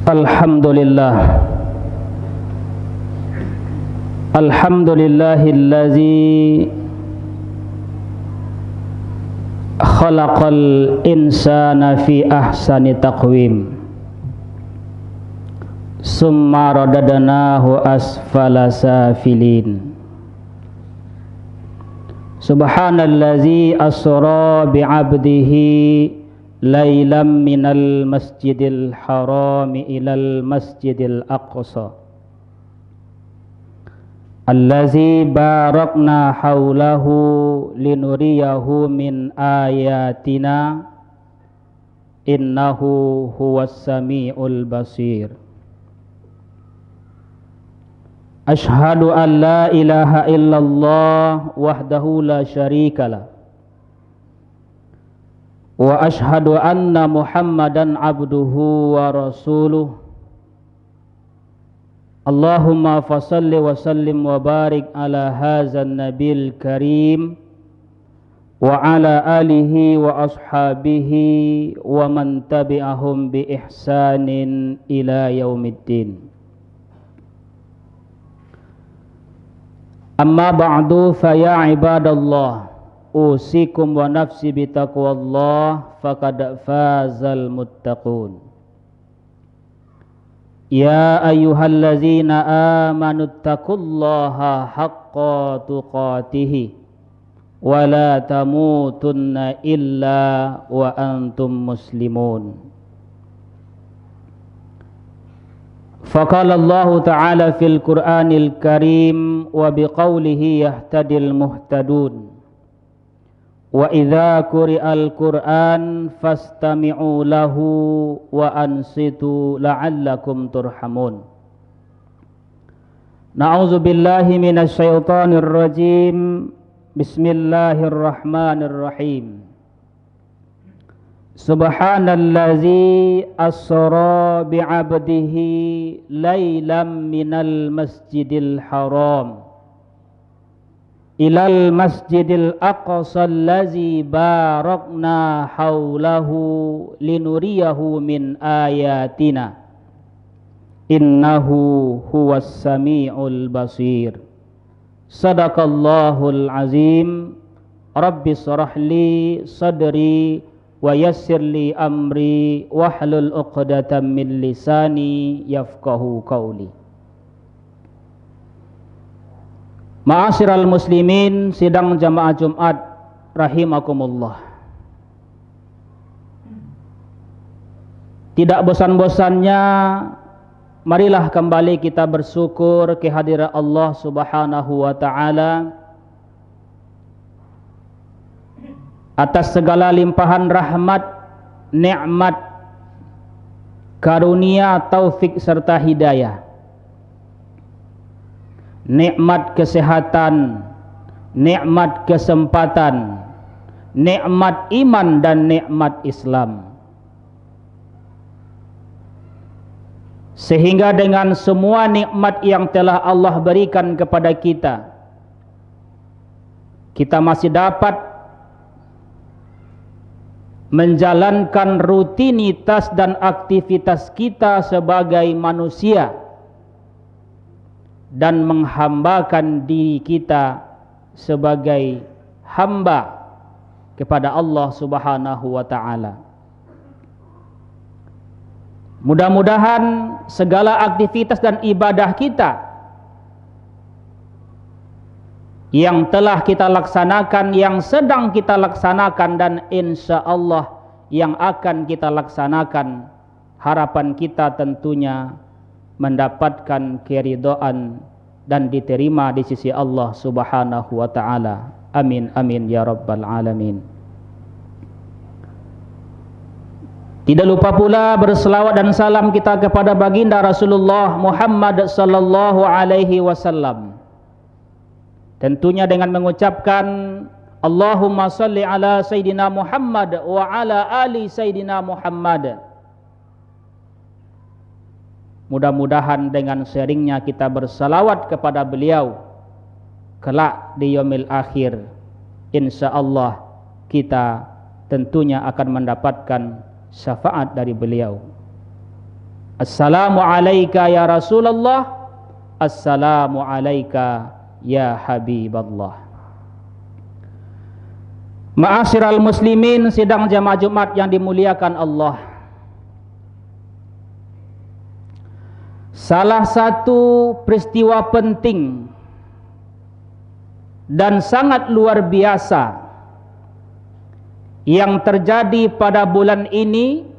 Alhamdulillah. Alhamdulillahillazi khalaqal insana fi ahsani taqwim summa radadnahu asfala safilin. Subhanallazi asra bi'abdihi lailam minal masjidil harami ilal masjidil aqsa allazi barakna haulahu linuriyahu min ayatina innahu huwas sami'ul basir. Ashhadu an la ilaha illallah wahdahu la syarikalah wa ashhadu anna Muhammadan abduhu wa rasuluh. Allahumma fasalli wa sallim wa barik ala hadzal nabil karim wa ala alihi wa ashabihi wa man tabi'ahum bi ihsanin ila yaumiddin. Amma ba'du fa ya ibadallah, usikum wa nafsi bitaqwallah faqad fazal muttaqun. Ya ayyuhallazina amanu taqullaha haqqa tuqatih wa la tamutunna illa wa antum muslimun. Faqala Allah ta'ala fil Qur'anil Karim wa biqaulihi yahtadil muhtadun. Wa idza quri'al Qur'an fastami'u lahu wa ansitu la'allakum turhamun. Na'udzu billahi minasy syaithanir rajim. Bismillahirrahmanirrahim. Subhanallazi asra bi'abdihi lailam minal masjidil haram ilal masjidil aqsa allazi barakna haulahu linuriyahu min ayatina innahu huwas sami'ul basir. Sadaqallahul azim. Rabbi shrah li sadri wa yassir li amri wahlul 'uqdatam min lisani yafqahu qawli. Ma'asyiral muslimin, sidang jamaah Jumat rahimakumullah. Tidak bosan-bosannya marilah kembali kita bersyukur kehadiran Allah Subhanahu wa taala atas segala limpahan rahmat, nikmat, karunia, taufik serta hidayah. Nikmat kesehatan, nikmat kesempatan, nikmat iman dan nikmat Islam. Sehingga dengan semua nikmat yang telah Allah berikan kepada kita, kita masih dapat menjalankan rutinitas dan aktivitas kita sebagai manusia dan menghambakan diri kita sebagai hamba kepada Allah Subhanahu wa taala. Mudah-mudahan segala aktivitas dan ibadah kita yang telah kita laksanakan, yang sedang kita laksanakan, dan insya Allah yang akan kita laksanakan, harapan kita tentunya mendapatkan keridhaan dan diterima di sisi Allah Subhanahu wa taala. Amin amin ya rabbal alamin. Tidak lupa pula berselawat dan salam kita kepada baginda Rasulullah Muhammad sallallahu alaihi wasallam. Tentunya dengan mengucapkan Allahumma salli ala Sayyidina Muhammad wa ala ali Sayyidina Muhammad. Mudah-mudahan dengan seringnya kita bersalawat kepada beliau, kelak di yaumil akhir, insya Allah kita tentunya akan mendapatkan syafaat dari beliau. Assalamu alayka ya Rasulullah, assalamu alayka ya Habiballah. Ma'asyiral muslimin, sidang jamaah Jumat yang dimuliakan Allah. Salah satu peristiwa penting dan sangat luar biasa yang terjadi pada bulan ini,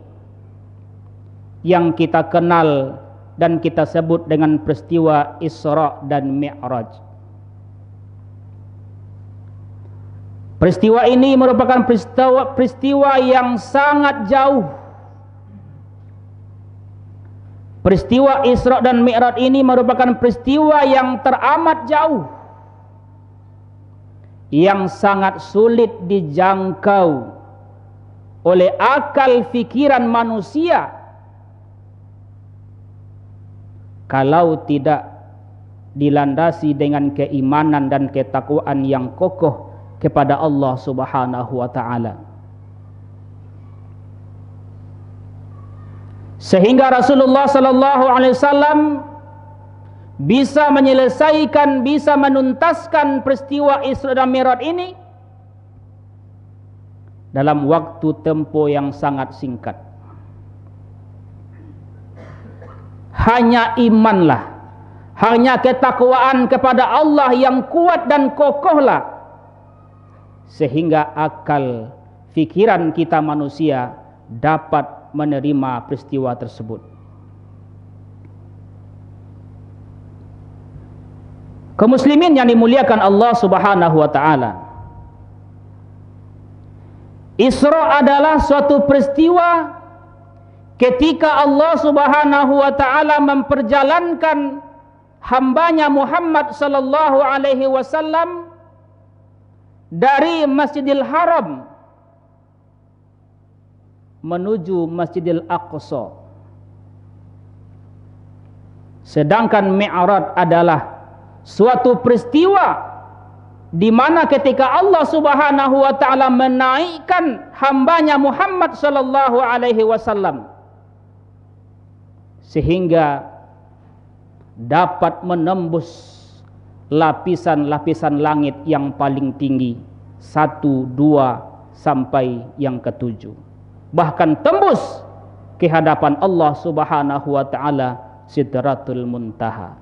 yang kita kenal dan kita sebut dengan peristiwa Isra dan Mi'raj. Peristiwa ini merupakan peristiwa yang sangat jauh. Peristiwa Isra dan Mi'raj ini merupakan peristiwa yang teramat jauh, yang sangat sulit dijangkau oleh akal fikiran manusia kalau tidak dilandasi dengan keimanan dan ketakwaan yang kokoh kepada Allah Subhanahu wa taala. Sehingga Rasulullah sallallahu alaihi wasallam bisa menyelesaikan, bisa menuntaskan peristiwa Isra dan Mi'raj ini dalam waktu tempo yang sangat singkat. Hanya imanlah, hanya ketakwaan kepada Allah yang kuat dan kokohlah, sehingga akal fikiran kita manusia dapat menerima peristiwa tersebut. Kaum muslimin yang dimuliakan Allah Subhanahu wa taala, Isra adalah suatu peristiwa ketika Allah Subhanahu wa taala memperjalankan hambanya Muhammad sallallahu alaihi wasallam dari Masjidil Haram menuju Masjidil Aqsa. Sedangkan Mi'raj adalah suatu peristiwa di mana ketika Allah Subhanahu wa taala menaikkan hambanya Muhammad sallallahu alaihi wasallam sehingga dapat menembus lapisan-lapisan langit yang paling tinggi, 1, 2 sampai yang ke-7. Bahkan tembus ke hadapan Allah Subhanahu wa taala Sidratul Muntaha.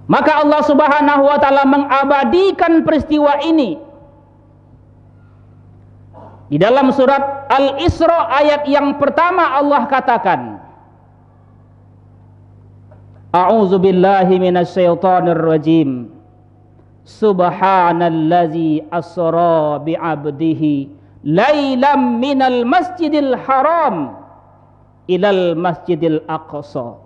Maka Allah Subhanahu wa taala mengabadikan peristiwa ini di dalam surat Al-Isra ayat yang pertama. Allah katakan, A'udzu billahi minasyaitonir rajim. Subhanallazi asra bi'abdihi lailam minal masjidil haram ilal masjidil aqsa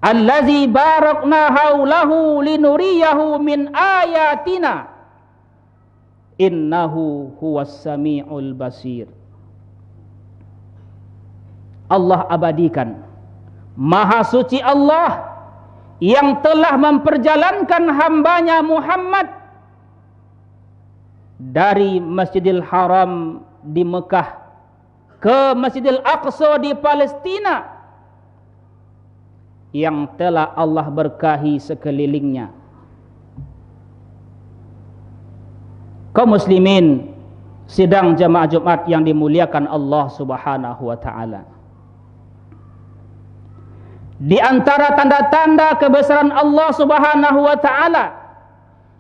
allazi barakna haulahu linuriyahu min ayatina innahu huwas samiul basir. Allah abadikan, Maha suci Allah yang telah memperjalankan hambanya Muhammad dari Masjidil Haram di Mekah ke Masjidil Aqsa di Palestina yang telah Allah berkahi sekelilingnya. Kaum muslimin sidang jamaah Jumat yang dimuliakan Allah Subhanahu wa taala, di antara tanda-tanda kebesaran Allah Subhanahu wa taala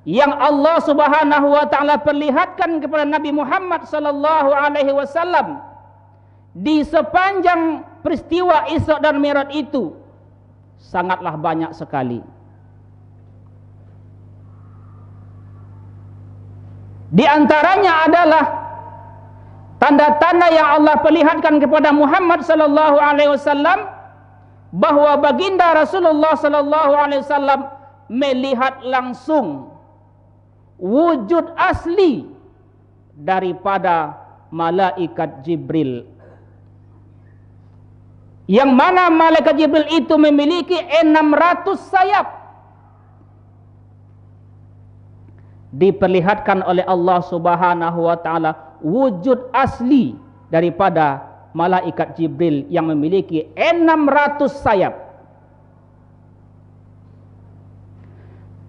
yang Allah Subhanahu wa taala perlihatkan kepada Nabi Muhammad sallallahu alaihi wasallam di sepanjang peristiwa Isra dan Mi'raj itu sangatlah banyak sekali. Di antaranya adalah tanda-tanda yang Allah perlihatkan kepada Muhammad sallallahu alaihi wasallam bahwa baginda Rasulullah sallallahu alaihi wasallam melihat langsung wujud asli daripada malaikat Jibril, yang mana malaikat Jibril itu memiliki 600 sayap. Diperlihatkan oleh Allah Subhanahu wa taala wujud asli daripada malaikat Jibril yang memiliki 600 sayap.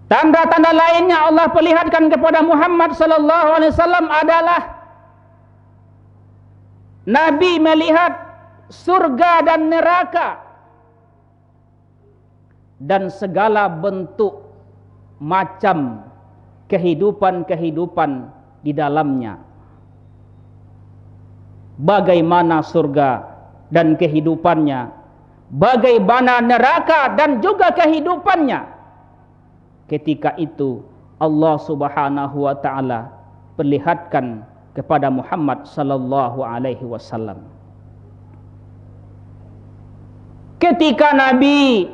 Tanda-tanda lainnya Allah perlihatkan kepada Muhammad sallallahu alaihi wasallam adalah Nabi melihat surga dan neraka dan segala bentuk macam kehidupan-kehidupan di dalamnya. Bagaimana surga dan kehidupannya, bagaimana neraka dan juga kehidupannya. Ketika itu Allah Subhanahu wa taala perlihatkan kepada Muhammad sallallahu alaihi wasallam. Ketika Nabi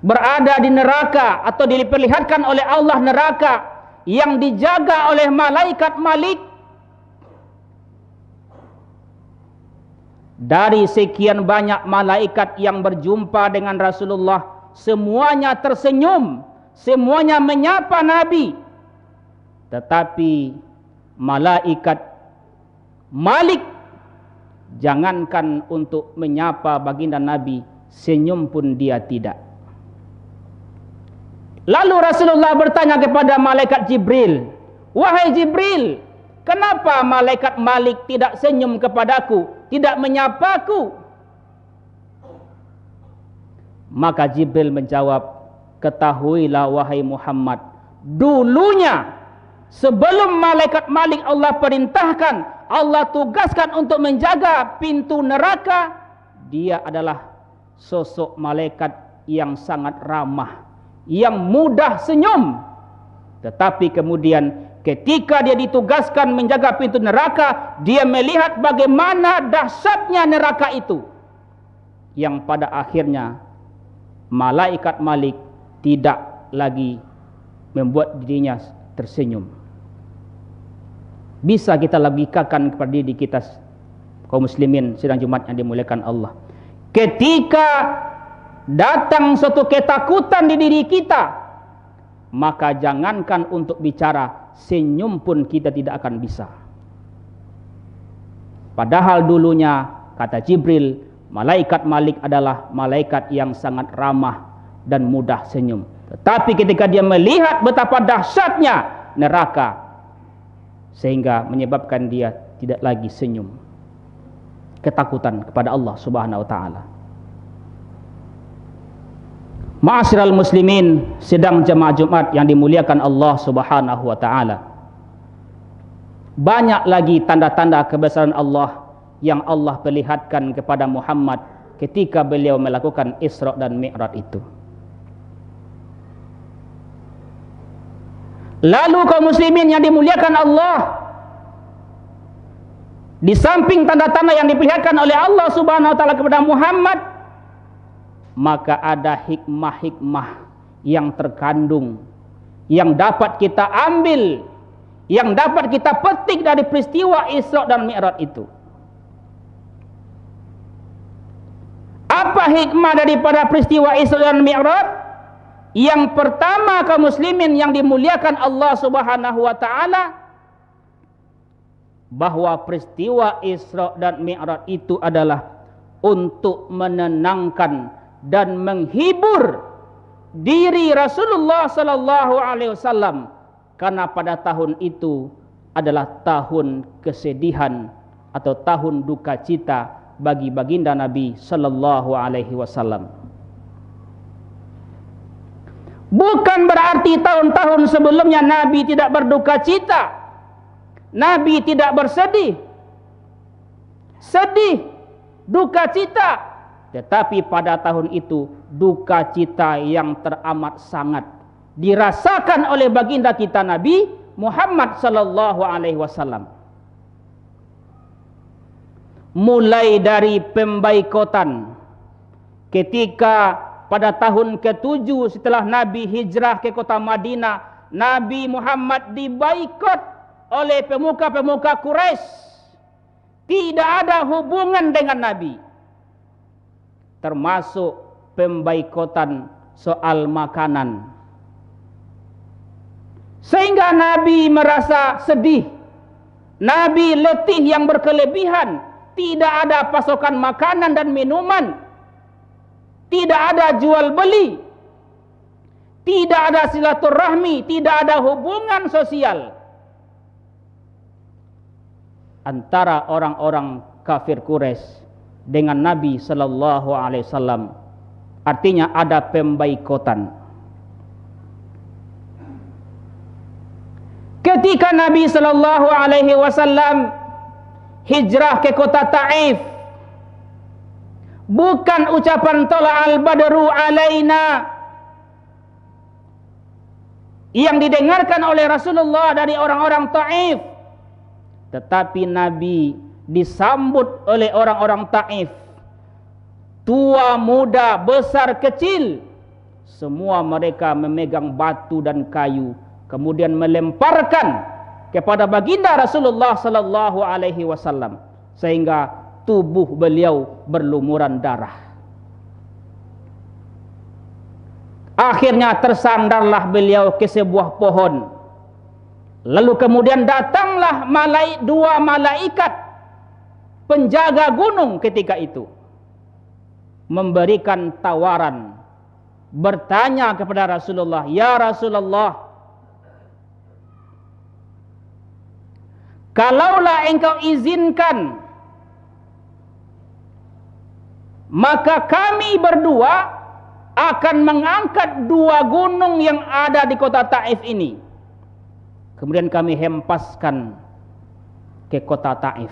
berada di neraka atau diperlihatkan oleh Allah neraka yang dijaga oleh malaikat Malik, dari sekian banyak malaikat yang berjumpa dengan Rasulullah, semuanya tersenyum, semuanya menyapa Nabi. Tetapi malaikat Malik, jangankan untuk menyapa baginda Nabi, senyum pun dia tidak. Lalu Rasulullah bertanya kepada malaikat Jibril, "Wahai Jibril, kenapa malaikat Malik tidak senyum kepadaku, tidak menyapaku?" Maka Jibril menjawab, "Ketahuilah wahai Muhammad, dulunya sebelum malaikat Malik Allah perintahkan, Allah tugaskan untuk menjaga pintu neraka, dia adalah sosok malaikat yang sangat ramah, yang mudah senyum. Tetapi kemudian ketika dia ditugaskan menjaga pintu neraka, dia melihat bagaimana dahsyatnya neraka itu, yang pada akhirnya malaikat Malik tidak lagi membuat dirinya tersenyum." Bisa kita logikakan kepada diri kita kaum muslimin sidang Jumat yang dimuliakan Allah. Ketika datang suatu ketakutan di diri kita, maka jangankan untuk bicara, senyum pun kita tidak akan bisa. Padahal dulunya, kata Jibril, malaikat Malik adalah malaikat yang sangat ramah dan mudah senyum. Tetapi ketika dia melihat betapa dahsyatnya neraka, sehingga menyebabkan dia tidak lagi senyum. Ketakutan kepada Allah Subhanahu wa taala. Ma'asyiral muslimin, sidang jemaah Jumat yang dimuliakan Allah Subhanahu wa taala. Banyak lagi tanda-tanda kebesaran Allah yang Allah perlihatkan kepada Muhammad ketika beliau melakukan Isra dan Mi'raj itu. Lalu kaum muslimin yang dimuliakan Allah, di samping tanda-tanda yang diperlihatkan oleh Allah Subhanahu wa taala kepada Muhammad, maka ada hikmah-hikmah yang terkandung, yang dapat kita ambil, yang dapat kita petik dari peristiwa Isra dan Mi'raj itu. Apa hikmah daripada peristiwa Isra dan Mi'raj? Yang pertama kaum muslimin yang dimuliakan Allah Subhanahu wa taala, bahwa peristiwa Isra dan Mi'raj itu adalah untuk menenangkan dan menghibur diri Rasulullah sallallahu alaihi wasallam, karena pada tahun itu adalah tahun kesedihan atau tahun duka cita bagi baginda Nabi sallallahu alaihi wasallam. Bukan berarti tahun-tahun sebelumnya Nabi tidak berduka cita, Nabi tidak bersedih, sedih, duka cita. Tetapi pada tahun itu duka cita yang teramat sangat dirasakan oleh baginda kita Nabi Muhammad sallallahu alaihi wasallam. Mulai dari pembaikotan ketika pada tahun ke-7 setelah Nabi hijrah ke kota Madinah, Nabi Muhammad dibaikot oleh pemuka-pemuka Quraisy. Tidak ada hubungan dengan Nabi, termasuk pembaikotan soal makanan. Sehingga Nabi merasa sedih, Nabi letih yang berkelebihan, tidak ada pasokan makanan dan minuman, tidak ada jual beli, tidak ada silaturahmi, tidak ada hubungan sosial antara orang-orang kafir Quraisy dengan Nabi sallallahu alaihi wasallam. Artinya ada pembaikotan. Ketika Nabi sallallahu alaihi wasallam hijrah ke kota Taif, bukan ucapan tala'al badru alaina yang didengarkan oleh Rasulullah dari orang-orang Taif, tetapi Nabi disambut oleh orang-orang Taif, tua muda besar kecil, semua mereka memegang batu dan kayu, kemudian melemparkan kepada baginda Rasulullah sallallahu alaihi wasallam, sehingga tubuh beliau berlumuran darah. Akhirnya tersandarlah beliau ke sebuah pohon. Lalu kemudian datanglah dua malaikat penjaga gunung ketika itu, memberikan tawaran, bertanya kepada Rasulullah, "Ya Rasulullah, kalaulah engkau izinkan, maka kami berdua akan mengangkat dua gunung yang ada di kota Taif ini, kemudian kami hempaskan ke kota Taif."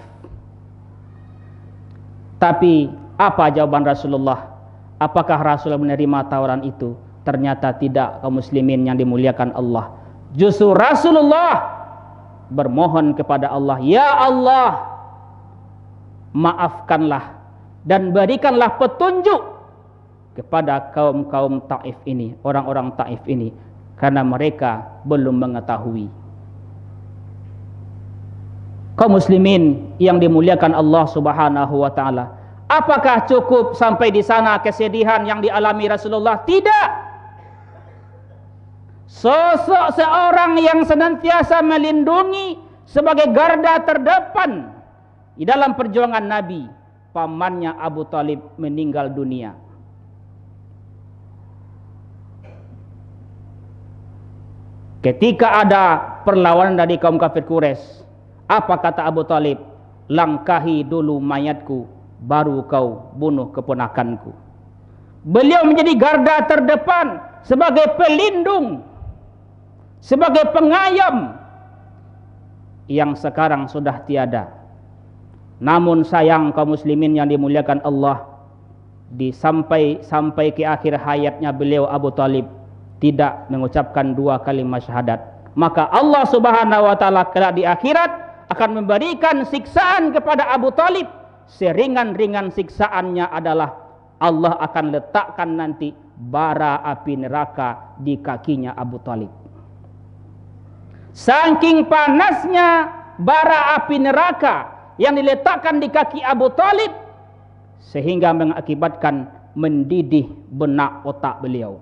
Tapi apa jawaban Rasulullah? Apakah Rasulullah menerima tawaran itu? Ternyata tidak, kaum muslimin yang dimuliakan Allah. Justru Rasulullah bermohon kepada Allah, "Ya Allah, maafkanlah dan berikanlah petunjuk kepada kaum-kaum Taif ini, orang-orang Taif ini, karena mereka belum mengetahui." Kaum muslimin yang dimuliakan Allah Subhanahu wa taala, apakah cukup sampai di sana kesedihan yang dialami Rasulullah? Tidak. Sosok seorang yang senantiasa melindungi sebagai garda terdepan di dalam perjuangan Nabi, pamannya Abu Talib meninggal dunia. Ketika ada perlawanan dari kaum kafir Quraisy, apa kata Abu Talib? "Langkahi dulu mayatku, baru kau bunuh keponakanku." Beliau menjadi garda terdepan sebagai pelindung, sebagai pengayom yang sekarang sudah tiada. Namun sayang kaum muslimin yang dimuliakan Allah, sampai ke akhir hayatnya beliau Abu Talib tidak mengucapkan dua kalimat syahadat. Maka Allah Subhanahu wa taala kelak di akhirat akan memberikan siksaan kepada Abu Talib. Seringan-ringan siksaannya adalah Allah akan letakkan nanti bara api neraka di kakinya Abu Talib. Saking panasnya bara api neraka yang diletakkan di kaki Abu Talib, sehingga mengakibatkan mendidih benak otak beliau.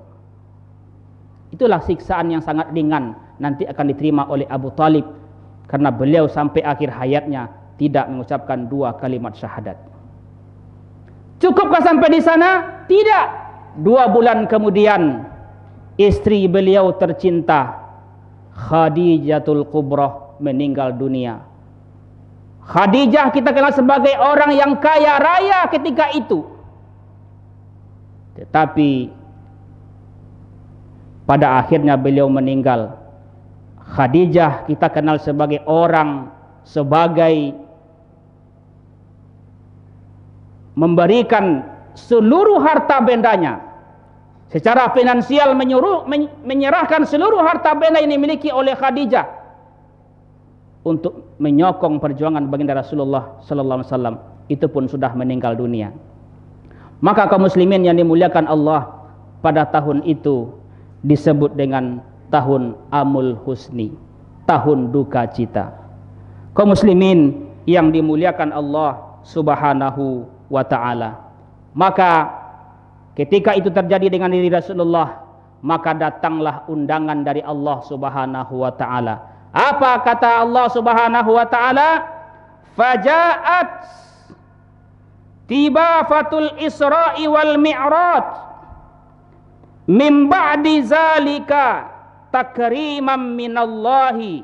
Itulah siksaan yang sangat ringan nanti akan diterima oleh Abu Talib, karena beliau sampai akhir hayatnya tidak mengucapkan dua kalimat syahadat. Cukupkah sampai di sana? Tidak. 2 bulan kemudian istri beliau tercinta Khadijatul Kubra meninggal dunia. Khadijah kita kenal sebagai orang yang kaya raya ketika itu. Tetapi pada akhirnya beliau meninggal. Khadijah kita kenal sebagai memberikan seluruh harta bendanya, secara finansial menyerahkan seluruh harta benda yang dimiliki oleh Khadijah untuk menyokong perjuangan baginda Rasulullah sallallahu alaihi wasallam. Itu pun sudah meninggal dunia. Maka kaum muslimin yang dimuliakan Allah, pada tahun itu disebut dengan tahun Amul Husni, tahun duka cita. Kaum muslimin yang dimuliakan Allah Subhanahu wa ta'ala, maka ketika itu terjadi dengan diri Rasulullah, maka datanglah undangan dari Allah Subhanahu wa ta'ala. Apa kata Allah Subhanahu wa ta'ala? Faja'at tiba fatul Isra'i wal Mi'raj min ba'di zalika takriman minallahi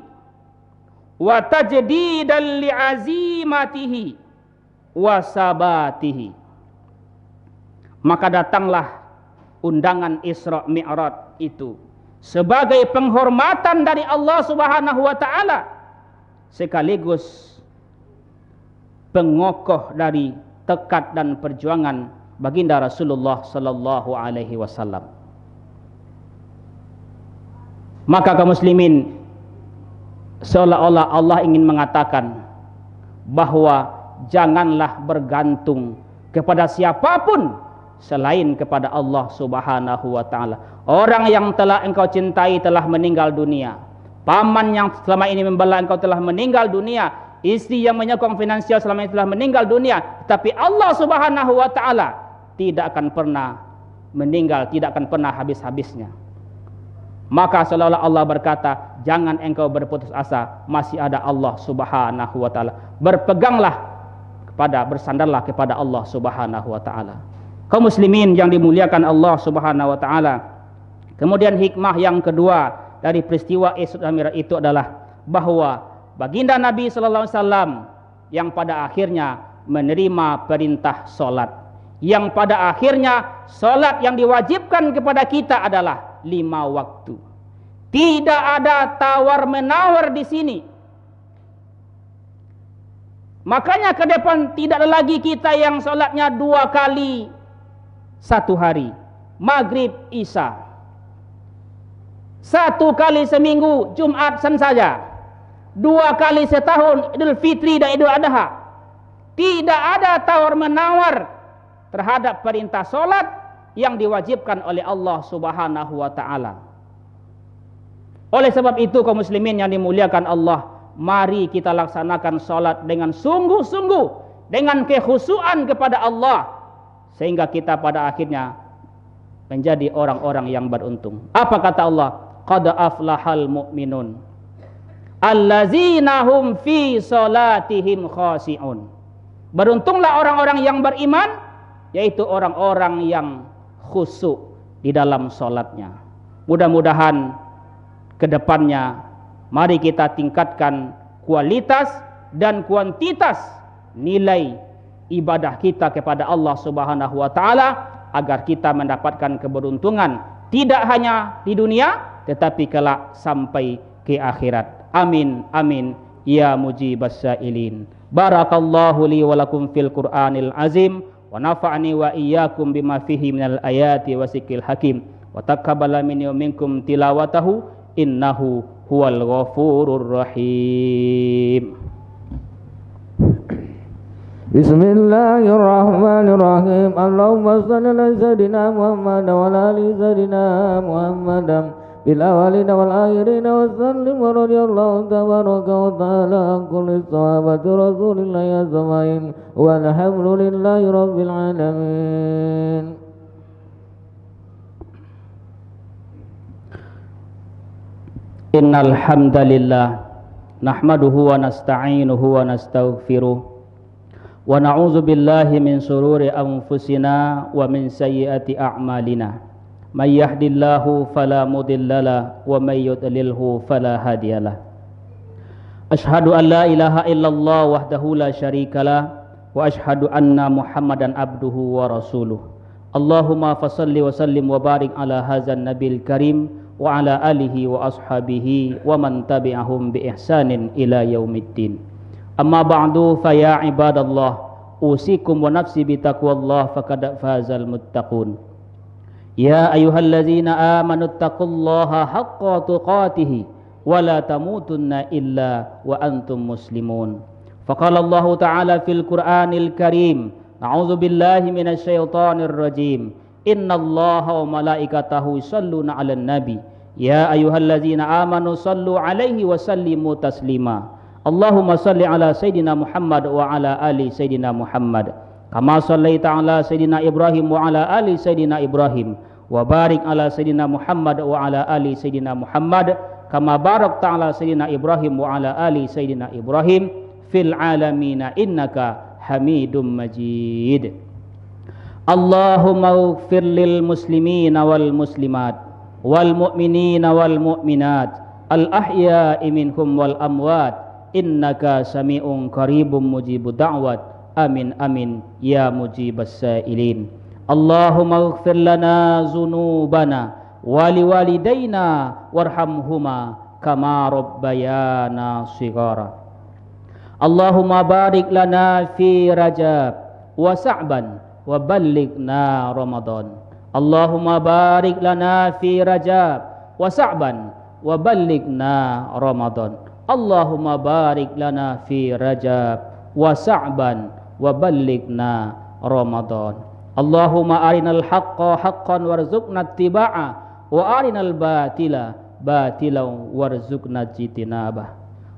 wa tajdidan li'azimatihi wa sabatihi. Maka datanglah undangan Isra Mi'raj itu sebagai penghormatan dari Allah Subhanahu wa taala, sekaligus pengokoh dari tekad dan perjuangan baginda Rasulullah sallallahu alaihi wasallam. Maka kaum muslimin, seolah-olah Allah ingin mengatakan bahwa janganlah bergantung kepada siapapun selain kepada Allah Subhanahu wa taala. Orang yang telah engkau cintai telah meninggal dunia. Paman yang selama ini membela engkau telah meninggal dunia. Istri yang menyokong finansial selama ini telah meninggal dunia. Tapi Allah Subhanahu wa taala tidak akan pernah meninggal, tidak akan pernah habis-habisnya. Maka seolah-olah Allah berkata, jangan engkau berputus asa, masih ada Allah Subhanahu wa taala. Berpeganglah bersandarlah kepada Allah Subhanahu wa taala. Kaum muslimin yang dimuliakan Allah Subhanahu wa taala. Kemudian hikmah yang kedua dari peristiwa Isra Mi'raj itu adalah bahwa baginda Nabi sallallahu alaihi wasallam yang pada akhirnya menerima perintah salat, yang pada akhirnya salat yang diwajibkan kepada kita adalah 5 waktu. Tidak ada tawar-menawar di sini. Makanya ke depan tidak ada lagi kita yang salatnya 2 kali 1 hari, maghrib, isya. 1 kali seminggu, Jumat saja. 2 kali setahun, Idul Fitri dan Idul Adha. Tidak ada tawar-menawar terhadap perintah salat yang diwajibkan oleh Allah Subhanahu wa taala. Oleh sebab itu kaum muslimin yang dimuliakan Allah, mari kita laksanakan salat dengan sungguh-sungguh, dengan kekhusyuan kepada Allah, sehingga kita pada akhirnya menjadi orang-orang yang beruntung. Apa kata Allah? Qad aflahal mu'minun allazina hum fi salatihim khashi'un. Beruntunglah orang-orang yang beriman, yaitu orang-orang yang khusyuk di dalam salatnya. Mudah-mudahan ke depannya mari kita tingkatkan kualitas dan kuantitas nilai ibadah kita kepada Allah Subhanahu wa taala agar kita mendapatkan keberuntungan tidak hanya di dunia tetapi kelak sampai ke akhirat. Amin amin ya mujibas sa'ilin. Barakallahu li wa lakum fil Qur'anil azim wa nafa'ani wa iyyakum bima fihi minal ayati wa zikril hakim wa taqabbala minni wa minkum tilawatahu innahu huwal ghafurur rahim. Bismillahirrahmanirrahim. Allahumma salli ala sayyidina Muhammad wa ala ali sayyidina Muhammad bil awwalin wal akhirin wa sallim wa radiyallahu tabaraka wa ta'ala an kulli sahabati Rasulillah ajma'in walhamdulillahi rabbil alamin. Innal hamdalillah nahmaduhu wa nasta'inuhu wa nastaghfiruh wa na'udzu billahi min shururi anfusina wa min sayyiati a'malina. May yahdihillahu fala mudhillalah wa may yudlilhu fala hadiyalah. Asyhadu an la ilaha illallah wahdahu la syarikalah wa asyhadu anna Muhammadan abduhu wa rasuluh. Allahumma fashalli wa sallim wa barik ala hadzal nabil karim wa ala alihi wa ashabihi wa man tabi'ahum bi ihsanin ila yaumiddin. Amma ba'du fa ya ibadallah usikum wa nafsi bi taqwallah faqad fazal muttaqun. Ya ayyuhalladzina amanu taqullaha haqqa tuqatih wa la tamutunna illa wa antum muslimun. Faqala Allah ta'ala fil Qur'anil Karim, a'udzu billahi minasy syaithanir rajim. Innallaha wa malaikatahu yusholluna 'alan nabi ya ayyuhalladzina amanu shallu 'alaihi wa sallimu taslima. Allahumma shalli 'ala sayidina Muhammad wa 'ala ali sayidina Muhammad kama shallaita 'ala sayidina Ibrahim wa 'ala ali sayidina Ibrahim wa barik 'ala sayidina Muhammad wa 'ala ali sayidina Muhammad kama barakta 'ala sayidina Ibrahim wa 'ala ali sayidina Ibrahim fil 'alamin innaka Hamidum Majid. Allahumma ighfir lil muslimina wal muslimat wal mu'minina wal mu'minat al ahya'i minhum wal amwat innaka sami'un qaribum mujibud da'wat. Amin amin ya mujibas sa'ilin. Allahumma ighfir lana dzunubana wa liwalidayna warhamhuma kama rabbayana shighara. Allahumma barik lana fi Rajab wa Sa'ban wa ballighna Ramadan. Allahumma barik lana fi Rajab wa Sa'ban wa ballighna Ramadan. Allahumma barik lana fi Rajab wa Sa'ban wa ballighna Ramadan. Allahumma arinal haqqa haqqan warzuqna ittiba'a wa arinal batila batilan warzuqna ijtinabah.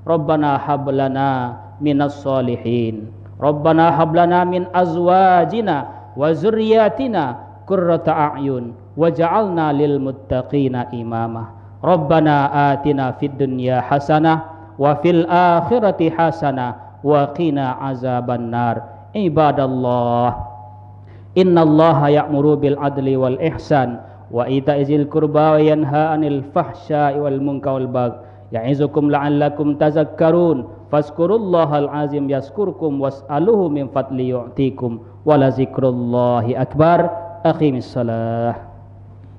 Rabbana hab lana minas solihin. Rabbana hab lana min azwajina wa zurriyyatina qurrata a'yun waj'alna lil muttaqina imama. Rabbana atina fid dunya hasanah wa fil akhirati hasanah wa qina azaban nar. Ibadallah, innallaha ya'muru bil adli wal ihsan wa ita'izil qurba wa yanha 'anil fahsya'i wal munkari wal baghi ya'izukum la'allakum tazakkarun. Fazkurullahal azim yazkurkum was'aluhu min fadli yu'tikum wa la zikrullahi akbar. Aqimissalah.